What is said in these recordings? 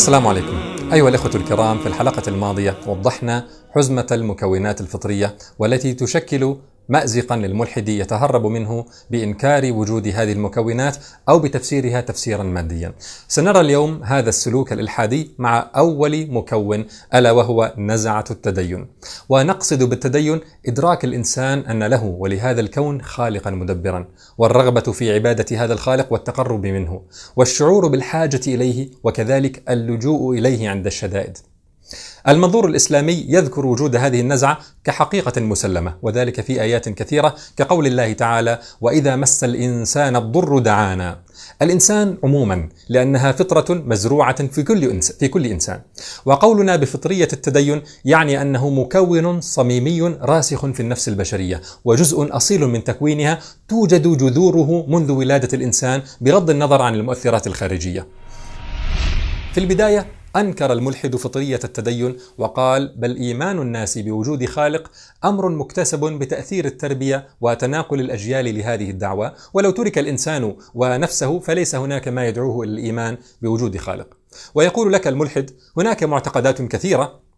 السلام عليكم. أيها الأخوة الكرام، في الحلقة الماضية وضحنا حزمة المكونات الفطرية والتي تشكل مأزقا للملحد يتهرب منه بإنكار وجود هذه المكونات أو بتفسيرها تفسيرا ماديا. سنرى اليوم هذا السلوك الإلحادي مع أول مكون، ألا وهو نزعة التدين. ونقصد بالتدين إدراك الإنسان أن له ولهذا الكون خالقا مدبرا، والرغبة في عبادة هذا الخالق والتقرب منه، والشعور بالحاجة إليه، وكذلك اللجوء إليه عند الشدائد. المنظور الإسلامي يذكر وجود هذه النزعة كحقيقة مسلمة، وذلك في آيات كثيرة كقول الله تعالى: وإذا مس الإنسان الضر دعانا. الإنسان عموما لأنها فطرة مزروعة في كل إنسان، وقولنا بفطرية التدين يعني أنه مكون صميمي راسخ في النفس البشرية، وجزء أصيل من تكوينها توجد جذوره منذ ولادة الإنسان بغض النظر عن المؤثرات الخارجية. في البداية أنكر الملحد فطرية التدين وقال: بل إيمان الناس بوجود خالق أمر مكتسب بتأثير التربية وتناقل الأجيال لهذه الدعوة، ولو ترك الإنسان ونفسه فليس هناك ما يدعوه إلى الإيمان بوجود خالق. ويقول لك الملحد: هناك معتقدات كثيرة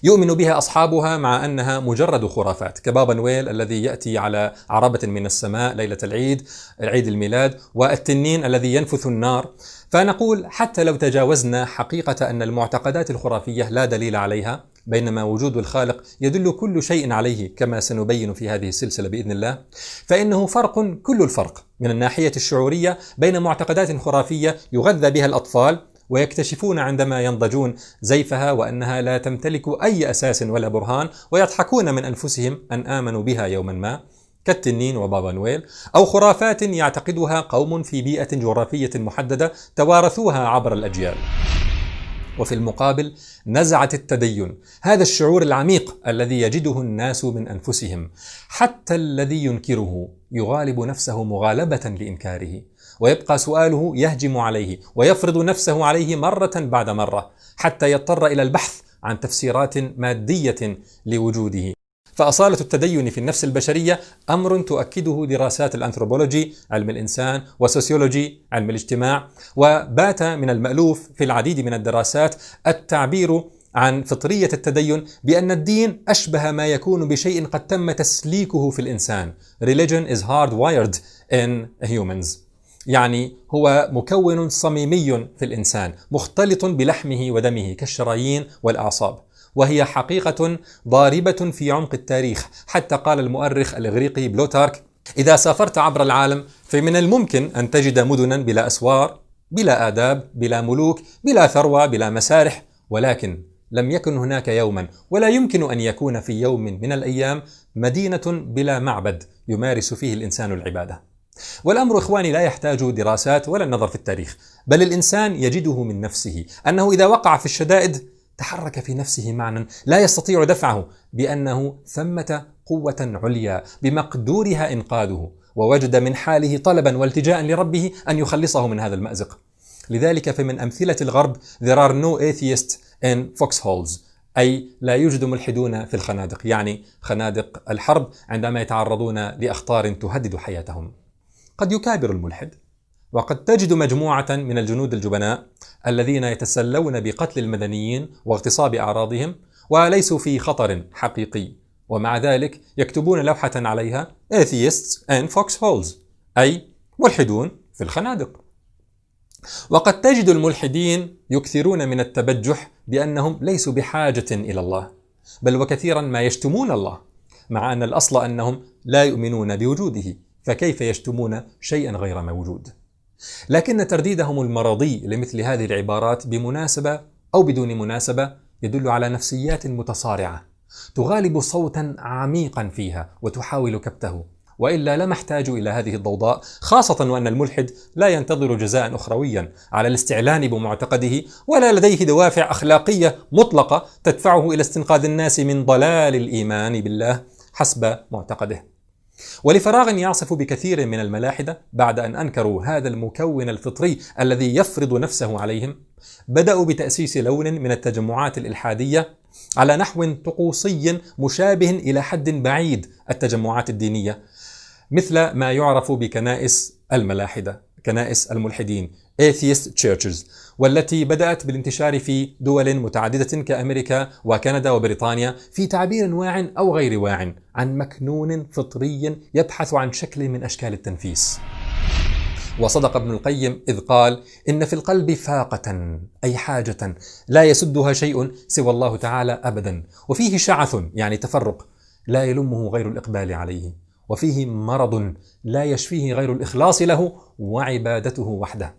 يؤمن بها أصحابها مع أنها مجرد خرافات، كبابا نويل الذي يأتي على عربة من السماء ليلة العيد، عيد الميلاد، والتنين الذي ينفث النار. فنقول حتى لو تجاوزنا حقيقة أن المعتقدات الخرافية لا دليل عليها، بينما وجود الخالق يدل كل شيء عليه كما سنبين في هذه السلسلة بإذن الله، فإنه فرق كل الفرق من الناحية الشعورية بين معتقدات خرافية يغذى بها الأطفال ويكتشفون عندما ينضجون زيفها وأنها لا تمتلك أي أساس ولا برهان، ويضحكون من أنفسهم أن آمنوا بها يوما ما، كالتنين وبابا نويل، أو خرافات يعتقدها قوم في بيئة جغرافية محددة توارثوها عبر الأجيال. وفي المقابل نزعة التدين، هذا الشعور العميق الذي يجده الناس من أنفسهم، حتى الذي ينكره يغالب نفسه مغالبة لإنكاره، ويبقى سؤاله يهجم عليه ويفرض نفسه عليه مرة بعد مرة، حتى يضطر إلى البحث عن تفسيرات مادية لوجوده. فأصالة التدين في النفس البشرية أمر تؤكده دراسات الأنثروبولوجي علم الإنسان وسوسيولوجي علم الاجتماع، وبات من المألوف في العديد من الدراسات التعبير عن فطرية التدين بأن الدين أشبه ما يكون بشيء قد تم تسليكه في الإنسان. Religion is hardwired in humans، يعني هو مكون صميمي في الإنسان مختلط بلحمه ودمه كالشرايين والأعصاب، وهي حقيقة ضاربة في عمق التاريخ. حتى قال المؤرخ الإغريقي بلوتارك: إذا سافرت عبر العالم فمن الممكن أن تجد مدنا بلا أسوار، بلا آداب، بلا ملوك، بلا ثروة، بلا مسارح، ولكن لم يكن هناك يوما ولا يمكن أن يكون في يوم من الأيام مدينة بلا معبد يمارس فيه الإنسان العبادة. والأمر إخواني لا يحتاج دراسات ولا النظر في التاريخ، بل الإنسان يجده من نفسه أنه إذا وقع في الشدائد تحرك في نفسه معنى لا يستطيع دفعه بأنه ثمة قوة عليا بمقدورها إنقاذه، ووجد من حاله طلبا والتجاء لربه أن يخلصه من هذا المأزق. لذلك فمن أمثلة الغرب there are no atheists in foxholes، أي لا يوجد ملحدون في الخنادق، يعني خنادق الحرب عندما يتعرضون لأخطار تهدد حياتهم. قد يكابر الملحد، وقد تجد مجموعة من الجنود الجبناء الذين يتسلون بقتل المدنيين واغتصاب أعراضهم وليسوا في خطر حقيقي، ومع ذلك يكتبون لوحة عليها Atheists and Foxholes، أي ملحدون في الخنادق. وقد تجد الملحدين يكثرون من التبجح بأنهم ليسوا بحاجة إلى الله، بل وكثيرا ما يشتمون الله، مع أن الأصل أنهم لا يؤمنون بوجوده، فكيف يشتمون شيئا غير موجود؟ لكن ترديدهم المرضي لمثل هذه العبارات بمناسبة أو بدون مناسبة يدل على نفسيات متصارعة تغالب صوتا عميقا فيها وتحاول كبته، وإلا لما احتاج إلى هذه الضوضاء، خاصة وأن الملحد لا ينتظر جزاء أخرويا على الاستعلان بمعتقده، ولا لديه دوافع أخلاقية مطلقة تدفعه إلى استنقاذ الناس من ضلال الإيمان بالله حسب معتقده. ولفراغ يعصف بكثير من الملاحدة بعد أن أنكروا هذا المكون الفطري الذي يفرض نفسه عليهم، بدأوا بتأسيس لون من التجمعات الإلحادية على نحو طقوسي مشابه إلى حد بعيد التجمعات الدينية، مثل ما يعرف بكنائس الملاحدة كنائس الملحدين Atheist Churches، والتي بدأت بالانتشار في دول متعددة كأمريكا وكندا وبريطانيا في تعبير واع أو غير واع عن مكنون فطري يبحث عن شكل من أشكال التنفيس. وصدق ابن القيم إذ قال: إن في القلب فاقة، أي حاجة لا يسدها شيء سوى الله تعالى أبدا، وفيه شعث يعني تفرق لا يلمه غير الإقبال عليه، وفيه مرض لا يشفيه غير الإخلاص له وعبادته وحده.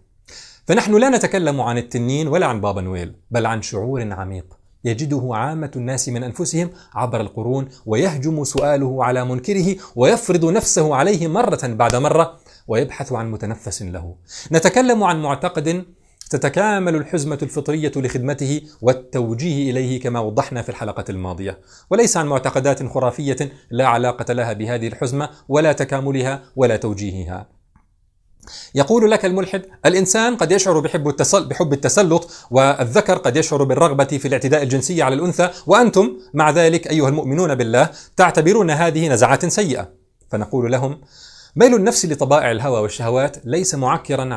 فنحن لا نتكلم عن التنين ولا عن بابا نويل، بل عن شعور عميق يجده عامة الناس من أنفسهم عبر القرون، ويهجم سؤاله على منكره ويفرض نفسه عليه مرة بعد مرة، ويبحث عن متنفس له. نتكلم عن معتقد تتكامل الحزمة الفطرية لخدمته والتوجيه إليه كما وضحنا في الحلقة الماضية، وليس عن معتقدات خرافية لا علاقة لها بهذه الحزمة ولا تكاملها ولا توجيهها. يقول لك الملحد: الإنسان قد يشعر بحب التسلط، والذكر قد يشعر بالرغبة في الاعتداء الجنسي على الأنثى، وأنتم مع ذلك أيها المؤمنون بالله تعتبرون هذه نزعات سيئة. فنقول لهم: ميل النفس لطبائع الهوى والشهوات ليس معكرا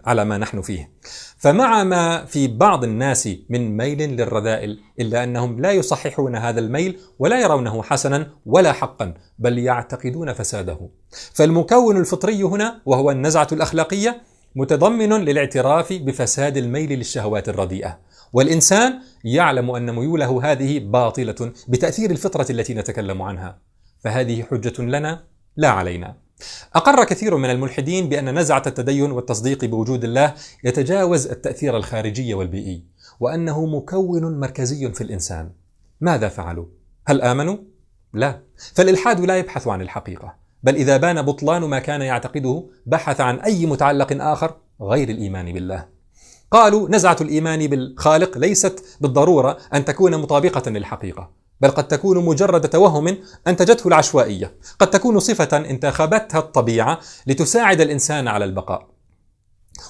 على ما نحن فيه، فمع ما في بعض الناس من ميل للرذائل، إلا أنهم لا يصححون هذا الميل ولا يرونه حسنا ولا حقا، بل يعتقدون فساده. فالمكون الفطري هنا وهو النزعة الأخلاقية متضمن للاعتراف بفساد الميل للشهوات الرديئة، والإنسان يعلم أن ميوله هذه باطلة بتأثير الفطرة التي نتكلم عنها، فهذه حجة لنا لا علينا. أقر كثير من الملحدين بأن نزعة التدين والتصديق بوجود الله يتجاوز التأثير الخارجي والبيئي، وأنه مكون مركزي في الإنسان. ماذا فعلوا؟ هل آمنوا؟ لا، فالإلحاد لا يبحث عن الحقيقة، بل إذا بان بطلان ما كان يعتقده بحث عن أي متعلق آخر غير الإيمان بالله. قالوا: نزعة الإيمان بالخالق ليست بالضرورة أن تكون مطابقة للحقيقة، بل قد تكون مجرد توهم أنتجته العشوائية، قد تكون صفة انتخبتها الطبيعة لتساعد الإنسان على البقاء.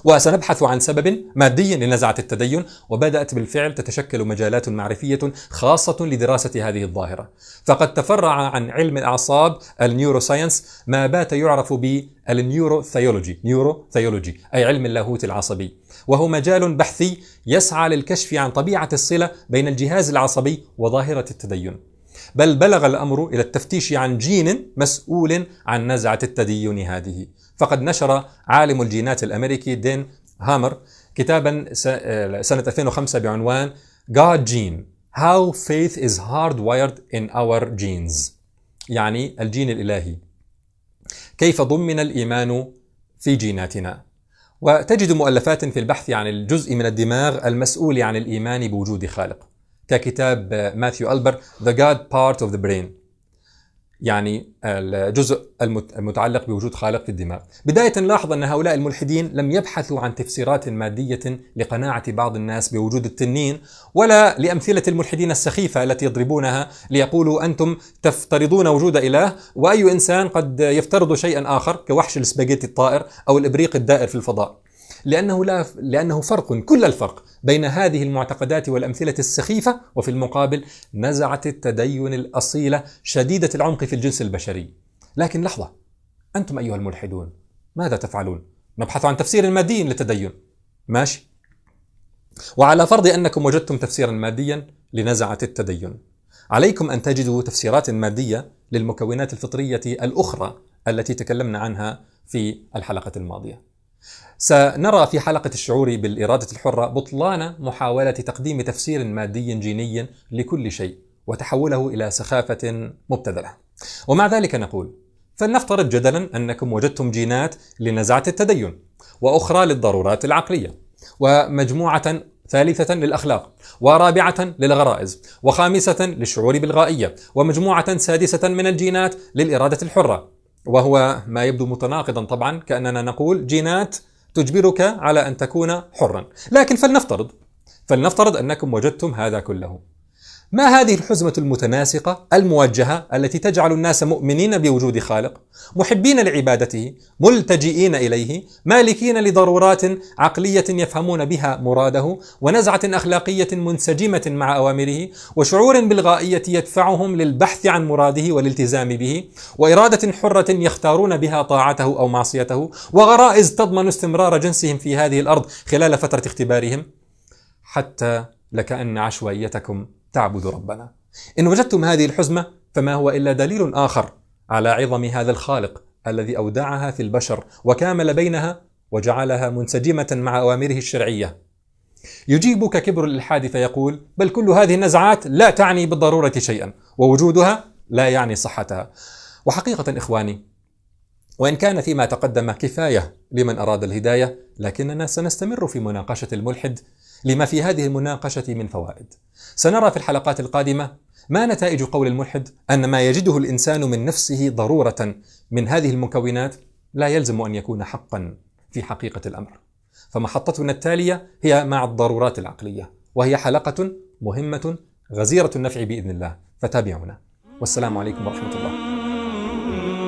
وسنبحث عن سبب مادي لنزعة التدين، وبدأت بالفعل تتشكل مجالات معرفية خاصة لدراسة هذه الظاهرة. فقد تفرع عن علم الأعصاب النيوروساينس ما بات يعرف بالنيوروثيولوجي، أي علم اللاهوت العصبي، وهو مجال بحثي يسعى للكشف عن طبيعة الصلة بين الجهاز العصبي وظاهرة التدين. بل بلغ الأمر إلى التفتيش عن جين مسؤول عن نزعة التدين هذه. فقد نشر عالم الجينات الأمريكي دين هامر كتابا سنة 2005 بعنوان God Gene: How Faith is Hardwired in Our Genes، يعني الجين الإلهي، كيف ضمن الإيمان في جيناتنا. وتجد مؤلفات في البحث عن الجزء من الدماغ المسؤول عن الإيمان بوجود خالق، ككتاب ماثيو ألبر The God Part of the Brain، يعني الجزء المتعلق بوجود خالق في الدماغ. بداية نلاحظ أن هؤلاء الملحدين لم يبحثوا عن تفسيرات مادية لقناعة بعض الناس بوجود التنين، ولا لأمثلة الملحدين السخيفة التي يضربونها ليقولوا أنتم تفترضون وجود إله، وأي إنسان قد يفترض شيئا آخر كوحش السباجيتي الطائر أو الإبريق الدائر في الفضاء. لأنه فرق، كل الفرق بين هذه المعتقدات والأمثلة السخيفة، وفي المقابل نزعة التدين الأصيلة شديدة العمق في الجنس البشري. لكن لحظة، أنتم أيها الملحدون ماذا تفعلون؟ نبحث عن تفسير مادي للتدين، ماشي، وعلى فرض أنكم وجدتم تفسيرا ماديا لنزعة التدين، عليكم أن تجدوا تفسيرات مادية للمكونات الفطرية الأخرى التي تكلمنا عنها في الحلقة الماضية. سنرى في حلقة الشعور بالإرادة الحرة بطلان محاولة تقديم تفسير مادي جيني لكل شيء وتحوله إلى سخافة مبتذلة. ومع ذلك نقول: فلنفترض جدلا أنكم وجدتم جينات لنزعة التدين، وأخرى للضرورات العقلية، ومجموعة ثالثة للأخلاق، ورابعة للغرائز، وخامسة للشعور بالغائية، ومجموعة سادسة من الجينات للإرادة الحرة، وهو ما يبدو متناقضا طبعا، كأننا نقول جينات تجبرك على أن تكون حرا. لكن فلنفترض أنكم وجدتم هذا كله. ما هذه الحزمة المتناسقة الموجهة التي تجعل الناس مؤمنين بوجود خالق، محبين لعبادته، ملتجئين إليه، مالكين لضرورات عقلية يفهمون بها مراده، ونزعة أخلاقية منسجمة مع أوامره، وشعور بالغائية يدفعهم للبحث عن مراده والالتزام به، وإرادة حرة يختارون بها طاعته أو معصيته، وغرائز تضمن استمرار جنسهم في هذه الأرض خلال فترة اختبارهم، حتى لكأن عشوائيتكم تعبد ربنا. إن وجدتم هذه الحزمة فما هو إلا دليل آخر على عظم هذا الخالق الذي أودعها في البشر وكامل بينها وجعلها منسجمة مع أوامره الشرعية. يجيبك كبر الإلحاد فيقول: بل كل هذه النزعات لا تعني بالضرورة شيئا، ووجودها لا يعني صحتها. وحقيقة إخواني، وإن كان فيما تقدم كفاية لمن أراد الهداية، لكننا سنستمر في مناقشة الملحد لما في هذه المناقشة من فوائد. سنرى في الحلقات القادمة ما نتائج قول الملحد أن ما يجده الإنسان من نفسه ضرورة من هذه المكونات لا يلزم أن يكون حقا في حقيقة الأمر. فمحطتنا التالية هي مع الضرورات العقلية، وهي حلقة مهمة غزيرة النفع بإذن الله، فتابعونا. والسلام عليكم ورحمة الله.